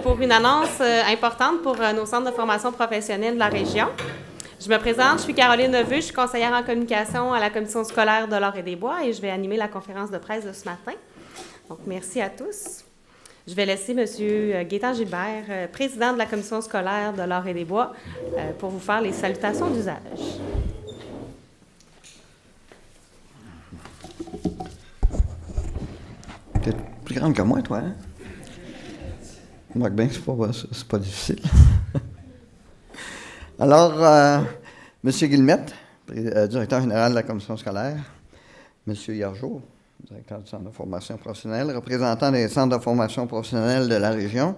Pour une annonce importante pour nos centres de formation professionnelle de la région. Je me présente, je suis Caroline Neveu, je suis conseillère en communication à la commission scolaire de l'Or-et-des-Bois et je vais animer la conférence de presse de ce matin. Donc, merci à tous. Je vais laisser M. Gaétan Gilbert, président de la commission scolaire de l'Or-et-des-Bois, pour vous faire les salutations d'usage. Tu es plus grande que moi, toi, hein? Moi, bien, c'est pas difficile. Alors, M. Guillemette, directeur général de la commission scolaire, M. Hiergeau, directeur du centre de formation professionnelle, représentant des centres de formation professionnelle de la région,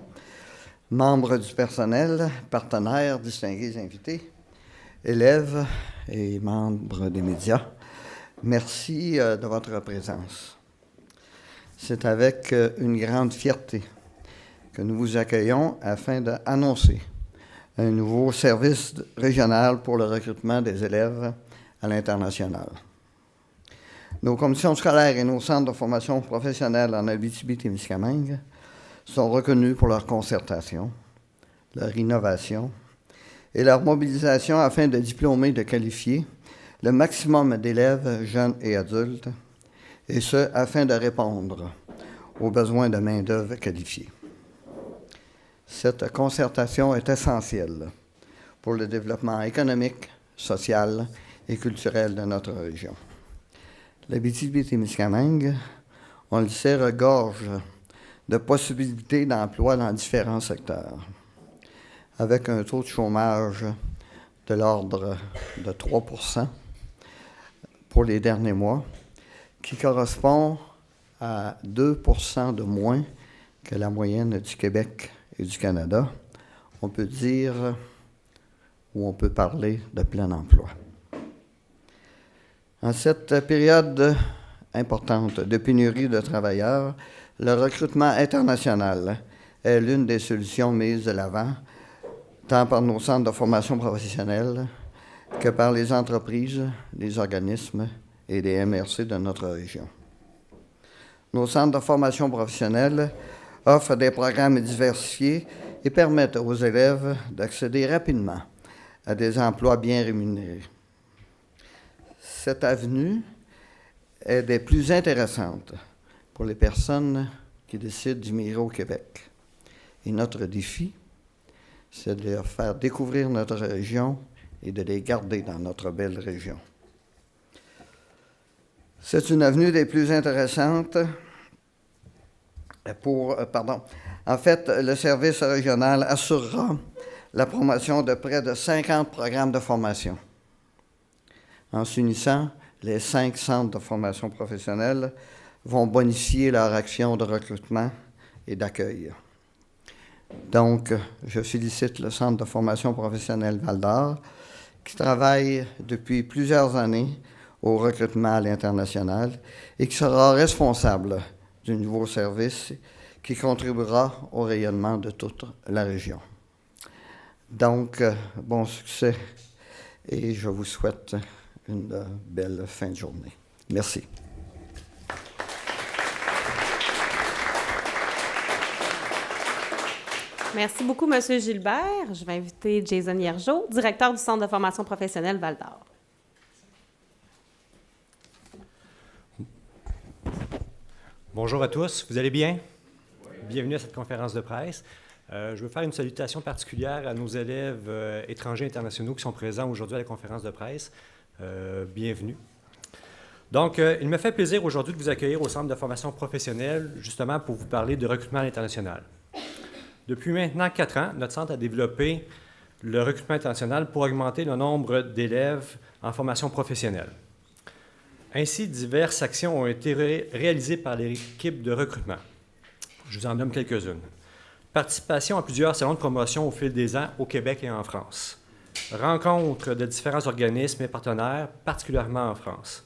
membres du personnel, partenaires, distingués invités, élèves et membres des médias, merci de votre présence. C'est avec une grande fierté que nous vous accueillons afin d'annoncer un nouveau service régional pour le recrutement des élèves à l'international. Nos commissions scolaires et nos centres de formation professionnelle en Abitibi-Témiscamingue sont reconnus pour leur concertation, leur innovation et leur mobilisation afin de diplômer et de qualifier le maximum d'élèves, jeunes et adultes, et ce, afin de répondre aux besoins de main-d'œuvre qualifiée. Cette concertation est essentielle pour le développement économique, social et culturel de notre région. L'Abitibi-Témiscamingue, on le sait, regorge de possibilités d'emploi dans différents secteurs, avec un taux de chômage de l'ordre de 3 % pour les derniers mois, qui correspond à 2 % de moins que la moyenne du Québec et du Canada. On peut dire, ou on peut parler de plein emploi. En cette période importante de pénurie de travailleurs, le recrutement international est l'une des solutions mises de l'avant, tant par nos centres de formation professionnelle que par les entreprises, les organismes et les MRC de notre région. Nos centres de formation professionnelle offrent des programmes diversifiés et permettent aux élèves d'accéder rapidement à des emplois bien rémunérés. Cette avenue est des plus intéressantes pour les personnes qui décident d'immigrer au Québec. Et notre défi, c'est de leur faire découvrir notre région et de les garder dans notre belle région. C'est une avenue des plus intéressantes En fait, le service régional assurera la promotion de près de 50 programmes de formation. En s'unissant, les 5 centres de formation professionnelle vont bonifier leur action de recrutement et d'accueil. Donc, je félicite le Centre de formation professionnelle Val-d'Or qui travaille depuis plusieurs années au recrutement à l'international et qui sera responsable du nouveau service qui contribuera au rayonnement de toute la région. Donc, bon succès et je vous souhaite une belle fin de journée. Merci. Merci beaucoup, M. Gilbert. Je vais inviter Jason Hiergeau, directeur du Centre de formation professionnelle Val-d'Or. Bonjour à tous, vous allez bien? Bienvenue à cette conférence de presse. Je veux faire une salutation particulière à nos élèves étrangers internationaux qui sont présents aujourd'hui à la conférence de presse. Bienvenue. Donc, il me fait plaisir aujourd'hui de vous accueillir au Centre de formation professionnelle, justement pour vous parler de recrutement à l'international. Depuis maintenant 4 ans, notre centre a développé le recrutement international pour augmenter le nombre d'élèves en formation professionnelle. Ainsi, diverses actions ont été réalisées par l'équipe de recrutement. Je vous en nomme quelques-unes. Participation à plusieurs salons de promotion au fil des ans au Québec et en France. Rencontres de différents organismes et partenaires, particulièrement en France.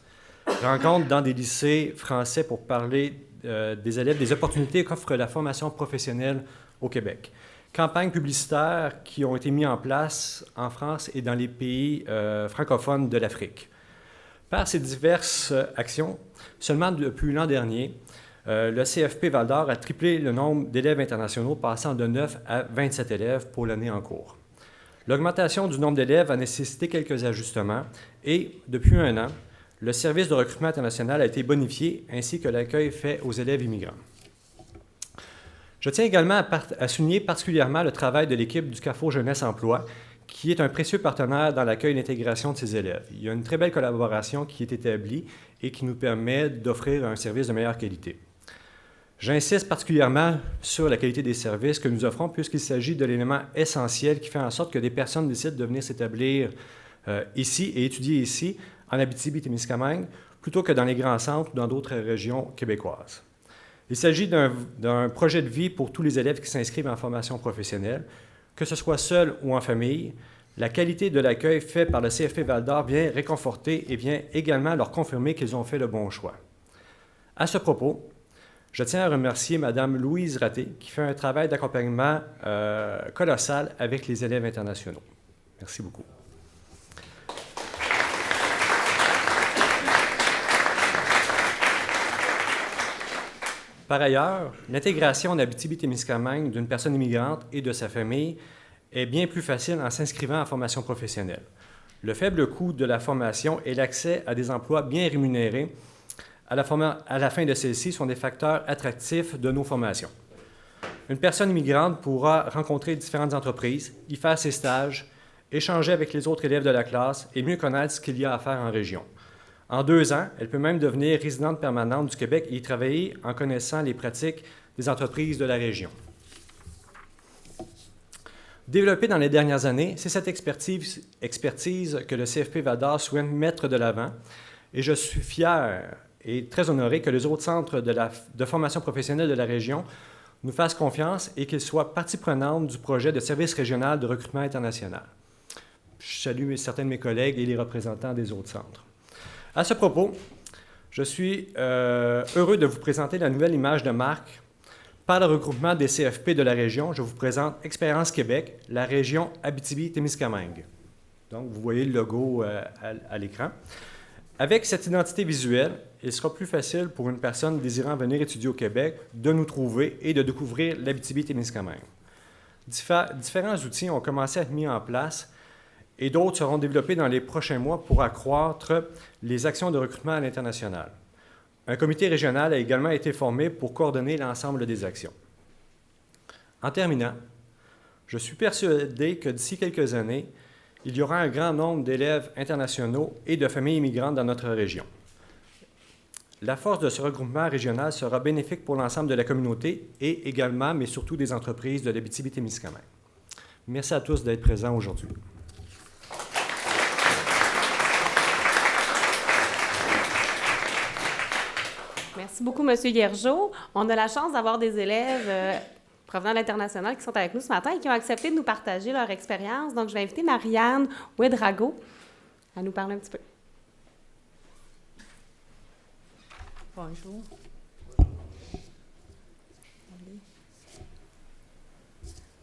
Rencontres dans des lycées français pour parler des élèves, des opportunités qu'offre la formation professionnelle au Québec. Campagnes publicitaires qui ont été mises en place en France et dans les pays francophones de l'Afrique. Par ces diverses actions, seulement depuis l'an dernier, le CFP Val-d'Or a triplé le nombre d'élèves internationaux, passant de 9 à 27 élèves pour l'année en cours. L'augmentation du nombre d'élèves a nécessité quelques ajustements et, depuis un an, le service de recrutement international a été bonifié ainsi que l'accueil fait aux élèves immigrants. Je tiens également à souligner particulièrement le travail de l'équipe du Carrefour Jeunesse Emploi, qui est un précieux partenaire dans l'accueil et l'intégration de ces élèves. Il y a une très belle collaboration qui est établie et qui nous permet d'offrir un service de meilleure qualité. J'insiste particulièrement sur la qualité des services que nous offrons puisqu'il s'agit de l'élément essentiel qui fait en sorte que des personnes décident de venir s'établir ici et étudier ici, en Abitibi-Témiscamingue, plutôt que dans les grands centres ou dans d'autres régions québécoises. Il s'agit d'un projet de vie pour tous les élèves qui s'inscrivent en formation professionnelle, que ce soit seul ou en famille. La qualité de l'accueil fait par le CFP Val-d'Or vient réconforter et vient également leur confirmer qu'ils ont fait le bon choix. À ce propos, je tiens à remercier Mme Louise Raté, qui fait un travail d'accompagnement colossal avec les élèves internationaux. Merci beaucoup. Par ailleurs, l'intégration en Abitibi-Témiscamingue d'une personne immigrante et de sa famille est bien plus facile en s'inscrivant en formation professionnelle. Le faible coût de la formation et l'accès à des emplois bien rémunérés à la fin de celle-ci sont des facteurs attractifs de nos formations. Une personne immigrante pourra rencontrer différentes entreprises, y faire ses stages, échanger avec les autres élèves de la classe et mieux connaître ce qu'il y a à faire en région. En 2 ans, elle peut même devenir résidente permanente du Québec et y travailler en connaissant les pratiques des entreprises de la région. Développée dans les dernières années, c'est cette expertise que le CFP Val-d'Or souhaite mettre de l'avant et je suis fier et très honoré que les autres centres de formation professionnelle de la région nous fassent confiance et qu'ils soient partie prenante du projet de service régional de recrutement international. Je salue certains de mes collègues et les représentants des autres centres. À ce propos, je suis heureux de vous présenter la nouvelle image de marque. Par le regroupement des CFP de la région, je vous présente Expérience Québec, la région Abitibi-Témiscamingue. Donc, vous voyez le logo à l'écran. Avec cette identité visuelle, il sera plus facile pour une personne désirant venir étudier au Québec de nous trouver et de découvrir l'Abitibi-Témiscamingue. Différents outils ont commencé à être mis en place et d'autres seront développés dans les prochains mois pour accroître les actions de recrutement à l'international. Un comité régional a également été formé pour coordonner l'ensemble des actions. En terminant, je suis persuadé que d'ici quelques années, il y aura un grand nombre d'élèves internationaux et de familles immigrantes dans notre région. La force de ce regroupement régional sera bénéfique pour l'ensemble de la communauté et également, mais surtout, des entreprises de l'Abitibi-Témiscamingue. Merci à tous d'être présents aujourd'hui. Merci beaucoup, M. Guergeau. On a la chance d'avoir des élèves provenant de l'international qui sont avec nous ce matin et qui ont accepté de nous partager leur expérience. Donc, je vais inviter Marianne Ouedrago à nous parler un petit peu. Bonjour.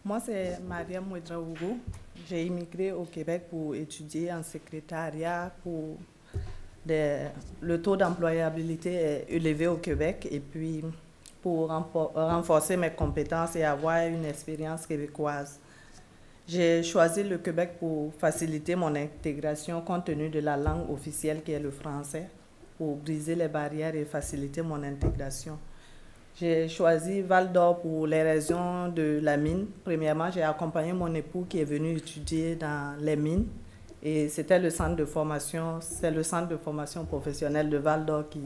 Moi, c'est Mariam Ouedrago. J'ai immigré au Québec pour étudier en secrétariat pour le taux d'employabilité est élevé au Québec et puis pour renforcer mes compétences et avoir une expérience québécoise. J'ai choisi le Québec pour faciliter mon intégration compte tenu de la langue officielle qui est le français, pour briser les barrières et faciliter mon intégration. J'ai choisi Val-d'Or pour les raisons de la mine. Premièrement, j'ai accompagné mon époux qui est venu étudier dans les mines. Et c'était le centre de formation, c'est le centre de formation professionnelle de Val-d'Or qui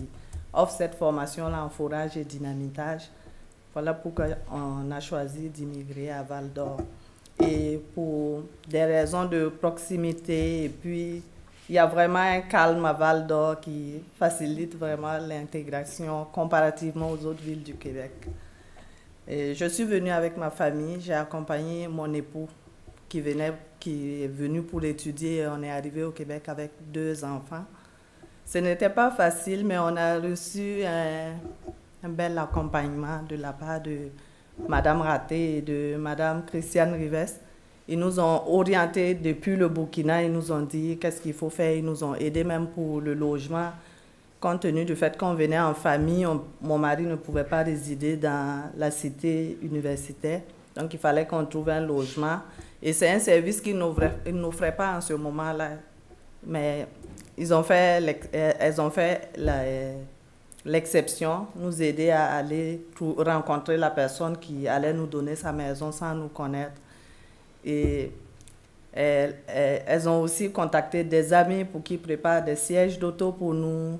offre cette formation-là en forage et dynamitage. Voilà pourquoi on a choisi d'immigrer à Val-d'Or. Et pour des raisons de proximité, et puis il y a vraiment un calme à Val-d'Or qui facilite vraiment l'intégration comparativement aux autres villes du Québec. Et je suis venue avec ma famille, j'ai accompagné mon époux qui est venu pour l'étudier. On est arrivé au Québec avec 2 enfants. Ce n'était pas facile, mais on a reçu un bel accompagnement de la part de Mme Raté et de Mme Christiane Rives. Ils nous ont orientés depuis le Burkina, ils nous ont dit qu'est-ce qu'il faut faire, ils nous ont aidés même pour le logement. compte tenu du fait qu'on venait en famille, mon mari ne pouvait pas résider dans la cité universitaire. Donc, il fallait qu'on trouve un logement. Et c'est un service qu'ils n'offraient pas en ce moment-là. Mais elles ont fait l'exception, nous aider à aller rencontrer la personne qui allait nous donner sa maison sans nous connaître. Et elles ont aussi contacté des amis pour qu'ils préparent des sièges d'auto pour nous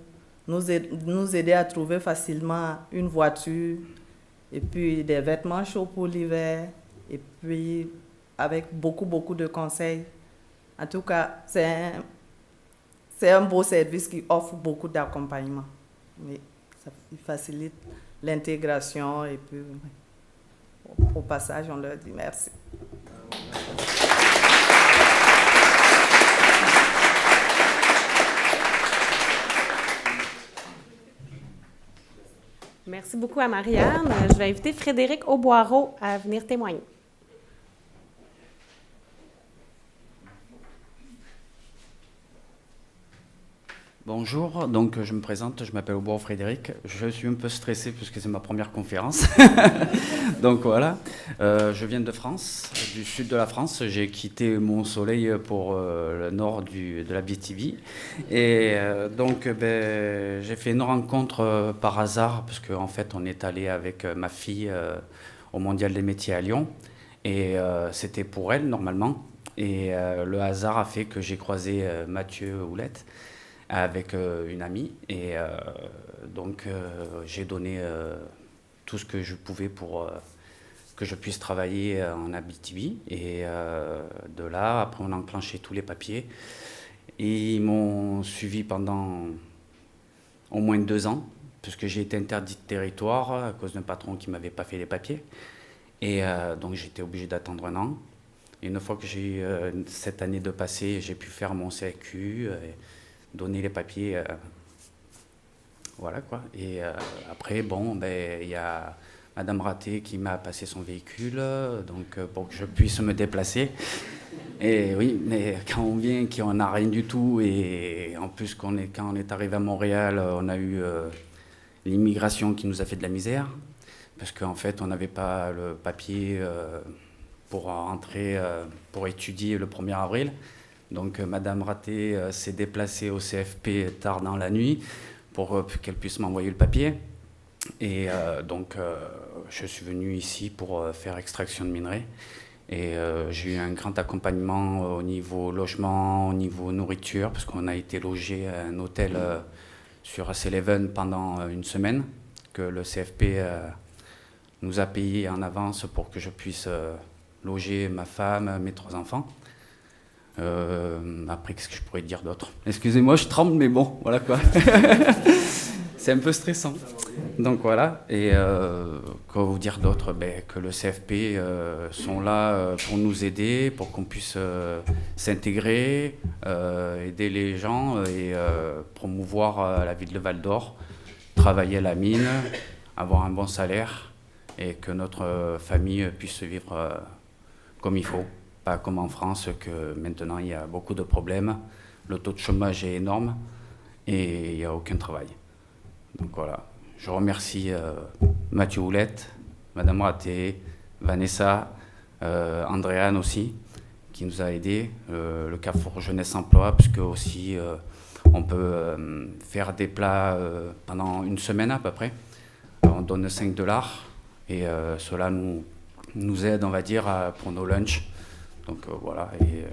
aider à trouver facilement une voiture et puis des vêtements chauds pour l'hiver et puis avec beaucoup de conseils. En tout cas, c'est un beau service qui offre beaucoup d'accompagnement. Mais il facilite l'intégration et puis au passage, on leur dit merci. Merci beaucoup à Marianne. Je vais inviter Frédéric Auboireau à venir témoigner. Bonjour, donc je me présente, je m'appelle Auboireau Frédéric. Je suis un peu stressé puisque c'est ma première conférence. Donc voilà, je viens de France, du sud de la France. J'ai quitté mon soleil pour le nord de la BTV. Et donc j'ai fait une rencontre par hasard parce qu'en fait on est allé avec ma fille au Mondial des métiers à Lyon. Et c'était pour elle normalement. Et le hasard a fait que j'ai croisé Mathieu Houlette avec une amie et donc j'ai donné tout ce que je pouvais pour que je puisse travailler en Abitibi et de là après on a enclenché tous les papiers et ils m'ont suivi pendant au moins 2 ans puisque j'ai été interdit de territoire à cause d'un patron qui m'avait pas fait les papiers et donc j'étais obligé d'attendre 1 an et une fois que j'ai eu cette année de passé j'ai pu faire mon CAQ donner les papiers, voilà quoi. Et après, bon, il y a Madame Raté qui m'a passé son véhicule, donc pour que je puisse me déplacer. Et oui, mais quand on vient, qu'on n'a rien du tout, et en plus quand on est arrivé à Montréal, on a eu l'immigration qui nous a fait de la misère, parce qu'en fait, on n'avait pas le papier pour entrer, pour étudier le 1er avril. Donc Madame Raté s'est déplacée au CFP tard dans la nuit pour qu'elle puisse m'envoyer le papier. Et donc je suis venu ici pour faire extraction de minerais. Et j'ai eu un grand accompagnement au niveau logement, au niveau nourriture, parce qu'on a été logé à un hôtel sur AC11 pendant 1 semaine, que le CFP nous a payé en avance pour que je puisse loger ma femme, mes 3 enfants. Après, qu'est-ce que je pourrais dire d'autre? Excusez-moi, je tremble, mais bon, voilà quoi. C'est un peu stressant. Donc voilà, et quoi vous dire d'autre? Que le CFP sont là pour nous aider, pour qu'on puisse s'intégrer, aider les gens et promouvoir la ville de Val-d'Or, travailler à la mine, avoir un bon salaire et que notre famille puisse vivre comme il faut. Pas comme en France, que maintenant il y a beaucoup de problèmes, le taux de chômage est énorme et il n'y a aucun travail. Donc voilà, je remercie Mathieu Houlette, Madame Raté, Vanessa, Andréane aussi, qui nous a aidés, le Carrefour Jeunesse Emploi, puisque aussi on peut faire des plats pendant 1 semaine à peu près. On donne $5 et cela nous aide, on va dire, pour nos lunchs. Donc voilà, et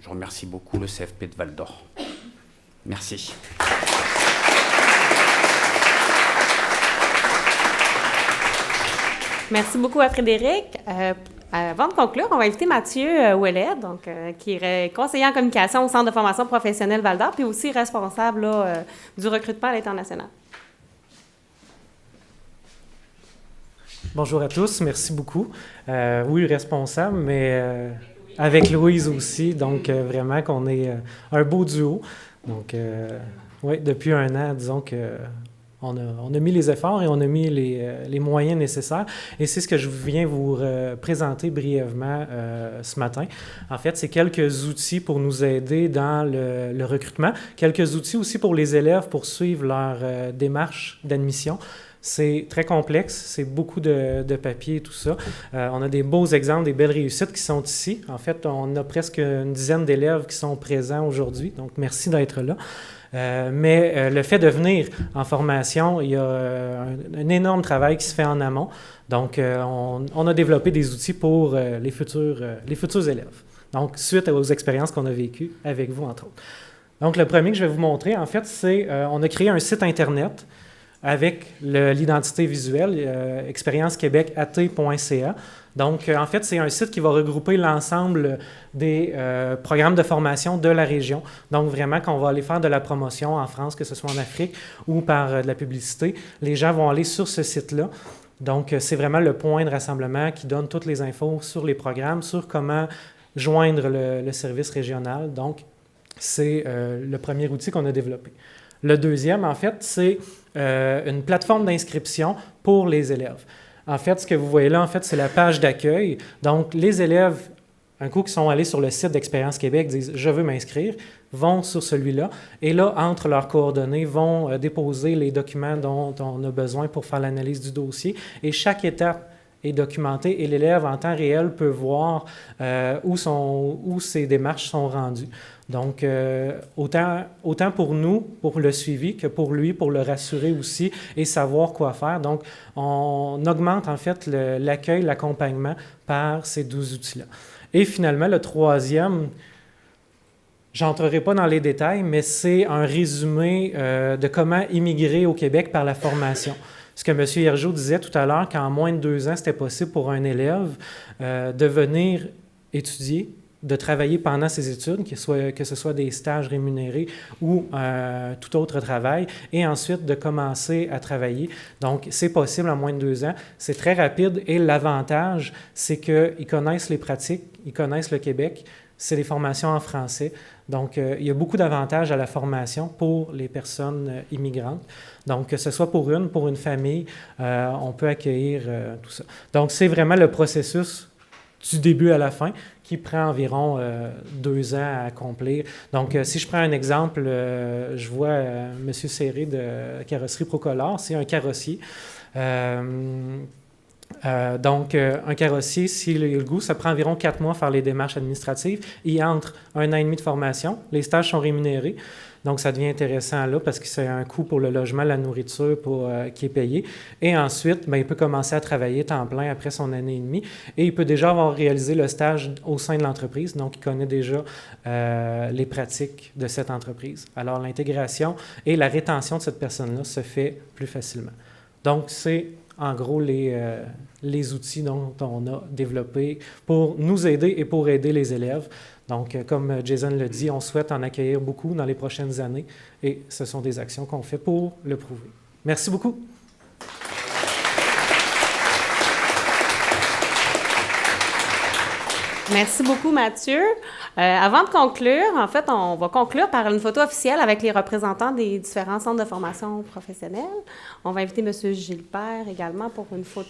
je remercie beaucoup le CFP de Val-d'Or. Merci. Merci beaucoup à Frédéric. Avant de conclure, on va inviter Mathieu Ouellet, qui est conseiller en communication au Centre de formation professionnelle Val-d'Or, puis aussi responsable là, du recrutement à l'international. Bonjour à tous, merci beaucoup. Oui, responsable, mais avec Louise aussi, donc vraiment qu'on est un beau duo. Donc, oui, depuis 1 an, disons que On a mis les efforts et on a mis les moyens nécessaires. Et c'est ce que je viens vous présenter brièvement ce matin. En fait, c'est quelques outils pour nous aider dans le recrutement, quelques outils aussi pour les élèves pour suivre leur démarche d'admission. C'est très complexe, c'est beaucoup de papier et tout ça. On a des beaux exemples, des belles réussites qui sont ici. En fait, on a presque une dizaine d'élèves qui sont présents aujourd'hui, donc merci d'être là. Mais le fait de venir en formation, il y a un énorme travail qui se fait en amont. Donc, on a développé des outils pour les futurs élèves. Donc, suite aux expériences qu'on a vécues avec vous, entre autres. Donc, le premier que je vais vous montrer, en fait, c'est on a créé un site Internet avec l'identité visuelle, expériencequebecat.ca. Donc, en fait, c'est un site qui va regrouper l'ensemble des programmes de formation de la région. Donc, vraiment, quand on va aller faire de la promotion en France, que ce soit en Afrique ou par de la publicité, les gens vont aller sur ce site-là. Donc, c'est vraiment le point de rassemblement qui donne toutes les infos sur les programmes, sur comment joindre le service régional. Donc, c'est le premier outil qu'on a développé. Le deuxième, en fait, c'est une plateforme d'inscription pour les élèves. En fait, ce que vous voyez là, en fait, c'est la page d'accueil. Donc, les élèves, un coup qui sont allés sur le site d'Expérience Québec, disent « Je veux m'inscrire », vont sur celui-là. Et là, entre leurs coordonnées, vont déposer les documents dont on a besoin pour faire l'analyse du dossier. Et chaque étape est documentée et l'élève, en temps réel, peut voir où ses démarches sont rendues. Donc, autant pour nous, pour le suivi, que pour lui, pour le rassurer aussi et savoir quoi faire. Donc, on augmente en fait l'accueil, l'accompagnement par ces 12 outils-là. Et finalement, le troisième, j'entrerai pas dans les détails, mais c'est un résumé de comment immigrer au Québec par la formation. Ce que M. Hiergeau disait tout à l'heure, qu'en moins de 2 ans, c'était possible pour un élève de venir étudier, de travailler pendant ses études, que ce soit des stages rémunérés ou tout autre travail, et ensuite de commencer à travailler. Donc, c'est possible en moins de 2 ans. C'est très rapide et l'avantage, c'est qu'ils connaissent les pratiques, ils connaissent le Québec. C'est des formations en français. Donc, il y a beaucoup d'avantages à la formation pour les personnes immigrantes. Donc, que ce soit pour une famille, on peut accueillir tout ça. Donc, c'est vraiment le processus du début à la fin qui prend environ 2 ans à accomplir. Donc, si je prends un exemple, je vois M. Serré de Carrosserie Procolor, c'est un carrossier. Donc, un carrossier, s'il a le goût, ça prend environ 4 mois à faire les démarches administratives. Il entre 1 an et demi de formation. Les stages sont rémunérés. Donc, ça devient intéressant là parce que c'est un coût pour le logement, la nourriture qui est payé. Et ensuite, il peut commencer à travailler temps plein après son année et demie. Et il peut déjà avoir réalisé le stage au sein de l'entreprise. Donc, il connaît déjà les pratiques de cette entreprise. Alors, l'intégration et la rétention de cette personne-là se fait plus facilement. Donc, c'est en gros les outils dont on a développé pour nous aider et pour aider les élèves. Donc, comme Jason le dit, on souhaite en accueillir beaucoup dans les prochaines années et ce sont des actions qu'on fait pour le prouver. Merci beaucoup. Merci beaucoup, Mathieu. Avant de conclure, en fait, on va conclure par une photo officielle avec les représentants des différents centres de formation professionnelle. On va inviter M. Gilbert également pour une photo.